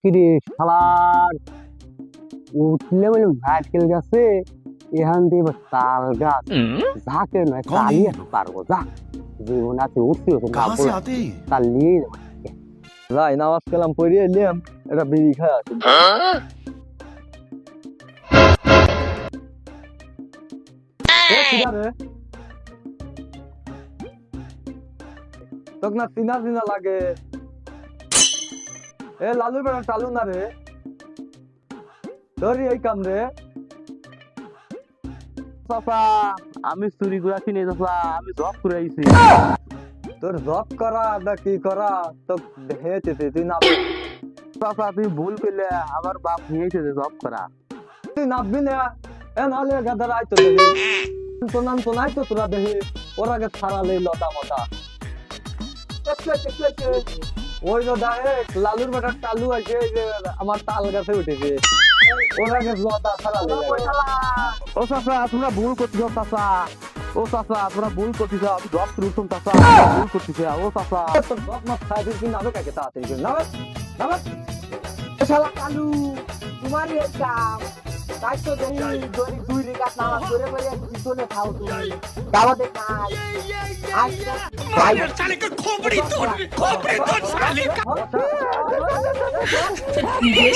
কিরে শালার উঠলে বলে নারকেল গাছে এখান দিয়ে এবার তাল গাছ যাকে নয় তালি পারবো যা জীবন আছে উঠছি कहाँ से आते हैं তাল নিয়ে যাবো যাই নামাজ কালাম পড়িয়ে এলাম এটা বিড়ি খায় আসি তোকে না চিনা চিনা লাগে এ লালু বেড়া চালু না রে তোরই এই কাম রে চাচা আমি চুরি করে কিনে চাচা আমি জব করে আইছি তোর জব করা না কি করা তো হেঁচে তুই না চাচা তুই ভুল করলে আমার বাপ নিয়েছে জব করা তুই নাববি না এ নালে গাদার আইতো দেখি তো নাই তো তোরা দেখি ওরা গে ছাড়ালে লতা মতা ওই তো ডাইরেক্ট লালুর বেটার চালু আছে যে আমার তাল গাছে উঠেছে ওরা গে লতা ছাড়ালে ও চাচা তোমরা ভুল করতেছ চাচা ও চাচা তোমরা ভুল করতেছ আমি জব করে উঠুন চাচা ভুল করতেছ ও চাচা তোর জব না খাই দিবি নাবে কাকে তাড়াতাড়ি করে নাবে নাবে শালা কালু তোমারই এই কাম তাই তো দেখি দড়ি দুই রেখাত নামাজ করে করে পিছনে খাও তুমি দাওয়া দে কাজ আজ साले का खोपड़ी तोड़ साले का ये